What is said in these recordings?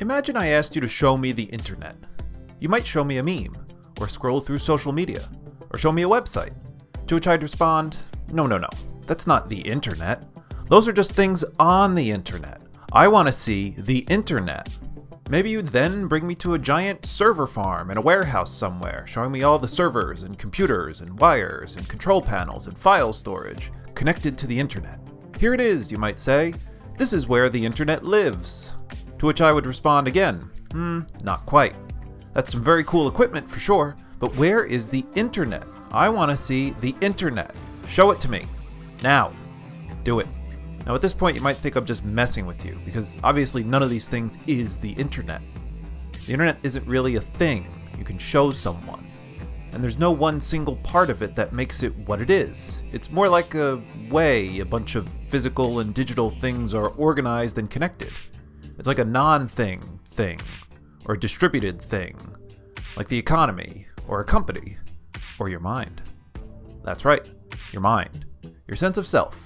Imagine I asked you to show me the internet. You might show me a meme, or scroll through social media, or show me a website. To which I'd respond, no, that's not the internet. Those are just things on the internet. I want to see the internet. Maybe you'd then bring me to a giant server farm in a warehouse somewhere, showing me all the servers and computers and wires and control panels and file storage connected to the internet. Here it is, you might say. This is where the internet lives. To which I would respond again, not quite. That's some very cool equipment for sure, but where is the internet? I want to see the internet. Show it to me. Now. Do it. Now at this point you might think I'm just messing with you, because obviously none of these things is the internet. The internet isn't really a thing you can show someone, and there's no one single part of it that makes it what it is. It's more like a way a bunch of physical and digital things are organized and connected. It's like a non-thing thing, or a distributed thing, like the economy, or a company, or your mind. That's right, your mind. Your sense of self,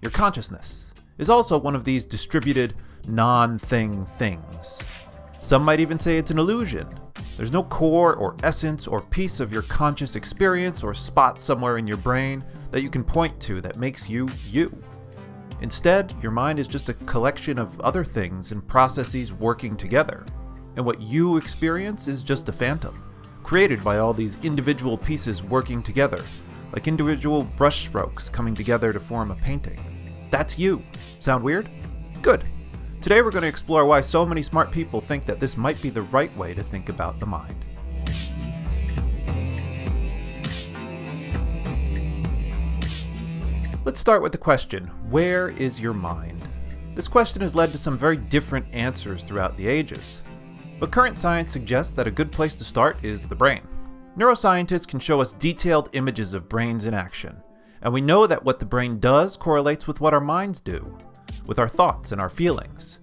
your consciousness, is also one of these distributed, non-thing things. Some might even say it's an illusion. There's no core or essence or piece of your conscious experience or spot somewhere in your brain that you can point to that makes you, you. Instead, your mind is just a collection of other things and processes working together. And what you experience is just a phantom, created by all these individual pieces working together, like individual brush strokes coming together to form a painting. That's you. Sound weird? Good. Today we're going to explore why so many smart people think that this might be the right way to think about the mind. Let's start with the question, where is your mind? This question has led to some very different answers throughout the ages. But current science suggests that a good place to start is the brain. Neuroscientists can show us detailed images of brains in action, and we know that what the brain does correlates with what our minds do, with our thoughts and our feelings.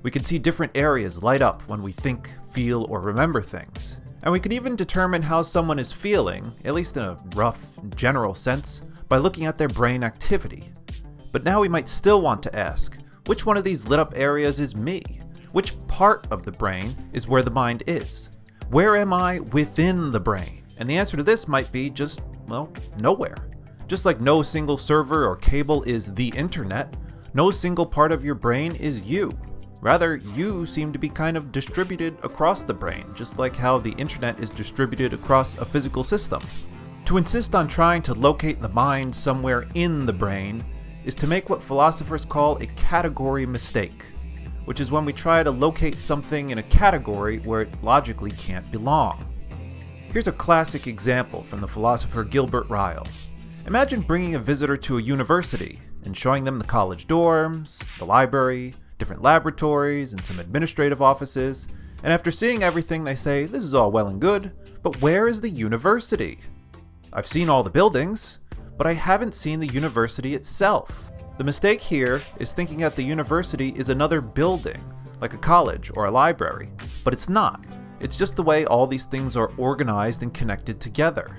We can see different areas light up when we think, feel, or remember things. And we can even determine how someone is feeling, at least in a rough, general sense, by looking at their brain activity. But now we might still want to ask, which one of these lit up areas is me? Which part of the brain is where the mind is? Where am I within the brain? And the answer to this might be just, nowhere. Just like no single server or cable is the internet, no single part of your brain is you. Rather, you seem to be kind of distributed across the brain, just like how the internet is distributed across a physical system. To insist on trying to locate the mind somewhere in the brain is to make what philosophers call a category mistake, which is when we try to locate something in a category where it logically can't belong. Here's a classic example from the philosopher Gilbert Ryle. Imagine bringing a visitor to a university and showing them the college dorms, the library, different laboratories, and some administrative offices, and after seeing everything they say, this is all well and good, but where is the university? I've seen all the buildings, but I haven't seen the university itself. The mistake here is thinking that the university is another building, like a college or a library, but it's not. It's just the way all these things are organized and connected together.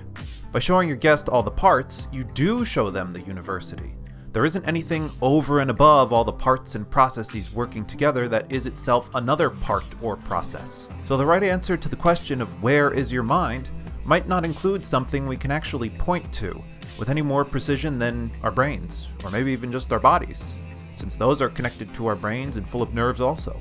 By showing your guest all the parts, you do show them the university. There isn't anything over and above all the parts and processes working together that is itself another part or process. So the right answer to the question of where is your mind might not include something we can actually point to with any more precision than our brains, or maybe even just our bodies, since those are connected to our brains and full of nerves also.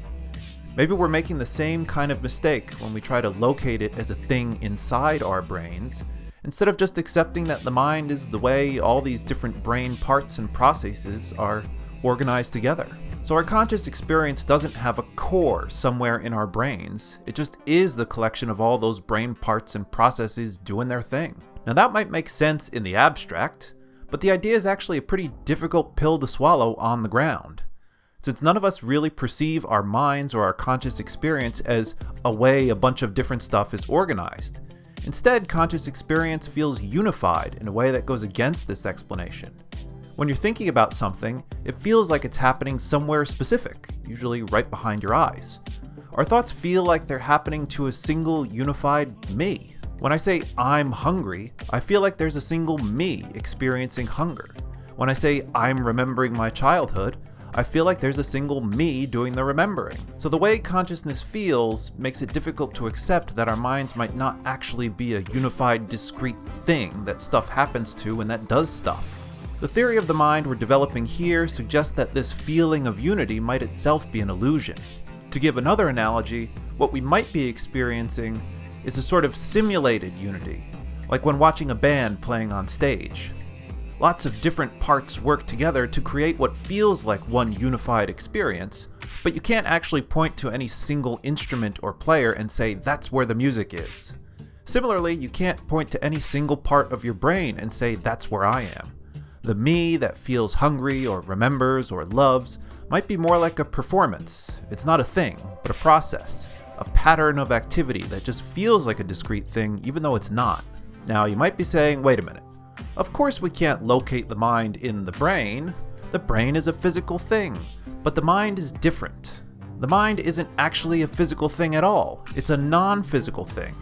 Maybe we're making the same kind of mistake when we try to locate it as a thing inside our brains, instead of just accepting that the mind is the way all these different brain parts and processes are organized together. So our conscious experience doesn't have a core somewhere in our brains, it just is the collection of all those brain parts and processes doing their thing. Now that might make sense in the abstract, but the idea is actually a pretty difficult pill to swallow on the ground. Since none of us really perceive our minds or our conscious experience as a way a bunch of different stuff is organized. Instead, conscious experience feels unified in a way that goes against this explanation. When you're thinking about something, it feels like it's happening somewhere specific, usually right behind your eyes. Our thoughts feel like they're happening to a single unified me. When I say I'm hungry, I feel like there's a single me experiencing hunger. When I say I'm remembering my childhood, I feel like there's a single me doing the remembering. So the way consciousness feels makes it difficult to accept that our minds might not actually be a unified, discrete thing that stuff happens to and that does stuff. The theory of the mind we're developing here suggests that this feeling of unity might itself be an illusion. To give another analogy, what we might be experiencing is a sort of simulated unity, like when watching a band playing on stage. Lots of different parts work together to create what feels like one unified experience, but you can't actually point to any single instrument or player and say that's where the music is. Similarly, you can't point to any single part of your brain and say that's where I am. The me that feels hungry or remembers or loves might be more like a performance. It's not a thing, but a process, a pattern of activity that just feels like a discrete thing even though it's not. Now, you might be saying, wait a minute. Of course we can't locate the mind in the brain. The brain is a physical thing, but the mind is different. The mind isn't actually a physical thing at all. It's a non-physical thing.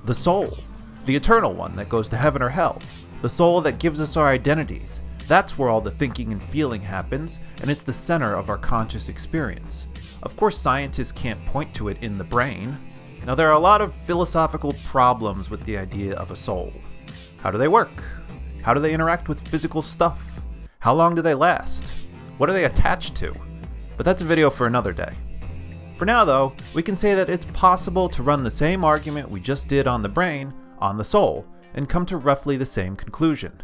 The soul, the eternal one that goes to heaven or hell, the soul that gives us our identities. That's where all the thinking and feeling happens, and it's the center of our conscious experience. Of course, scientists can't point to it in the brain. Now, there are a lot of philosophical problems with the idea of a soul. How do they work? How do they interact with physical stuff? How long do they last? What are they attached to? But that's a video for another day. For now, though, we can say that it's possible to run the same argument we just did on the brain on the soul and come to roughly the same conclusion.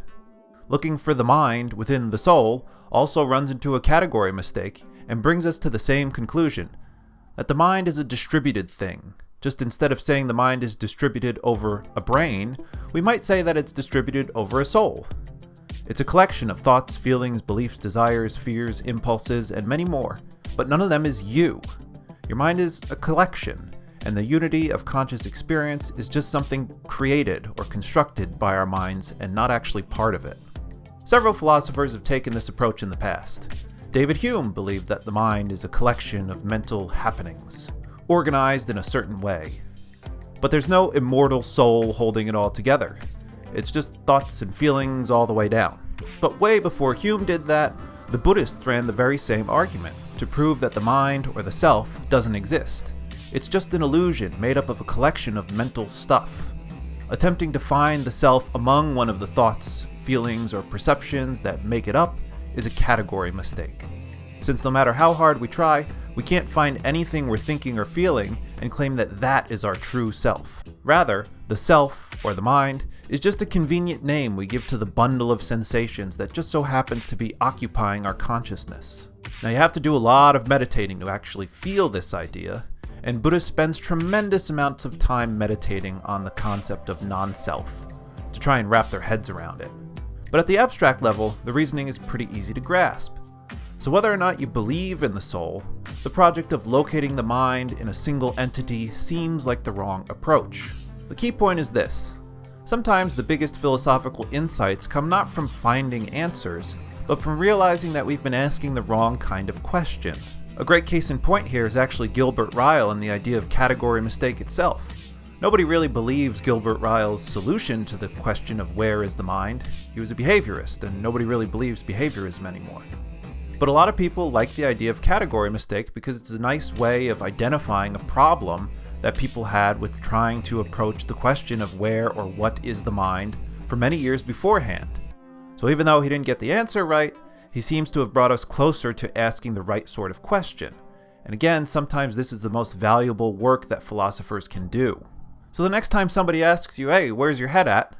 Looking for the mind within the soul also runs into a category mistake and brings us to the same conclusion, that the mind is a distributed thing. Just instead of saying the mind is distributed over a brain, we might say that it's distributed over a soul. It's a collection of thoughts, feelings, beliefs, desires, fears, impulses, and many more, but none of them is you. Your mind is a collection, and the unity of conscious experience is just something created or constructed by our minds and not actually part of it. Several philosophers have taken this approach in the past. David Hume believed that the mind is a collection of mental happenings, organized in a certain way. But there's no immortal soul holding it all together. It's just thoughts and feelings all the way down. But way before Hume did that, the Buddhists ran the very same argument to prove that the mind or the self doesn't exist. It's just an illusion made up of a collection of mental stuff. Attempting to find the self among one of the thoughts, feelings, or perceptions that make it up is a category mistake. Since no matter how hard we try, we can't find anything we're thinking or feeling and claim that that is our true self. Rather, the self, or the mind, is just a convenient name we give to the bundle of sensations that just so happens to be occupying our consciousness. Now, you have to do a lot of meditating to actually feel this idea, and Buddha spends tremendous amounts of time meditating on the concept of non-self to try and wrap their heads around it. But at the abstract level, the reasoning is pretty easy to grasp. So whether or not you believe in the soul, the project of locating the mind in a single entity seems like the wrong approach. The key point is this. Sometimes the biggest philosophical insights come not from finding answers, but from realizing that we've been asking the wrong kind of question. A great case in point here is actually Gilbert Ryle and the idea of category mistake itself. Nobody really believes Gilbert Ryle's solution to the question of where is the mind. He was a behaviorist, and nobody really believes behaviorism anymore. But a lot of people like the idea of category mistake because it's a nice way of identifying a problem that people had with trying to approach the question of where or what is the mind for many years beforehand. So even though he didn't get the answer right, he seems to have brought us closer to asking the right sort of question. And again, sometimes this is the most valuable work that philosophers can do. So the next time somebody asks you, hey, where's your head at?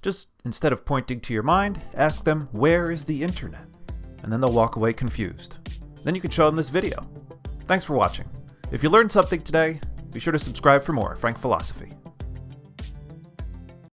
Just, instead of pointing to your mind, ask them, where is the internet? And then they'll walk away confused. Then you can show them this video. Thanks for watching. If you learned something today, be sure to subscribe for more Frank Philosophy.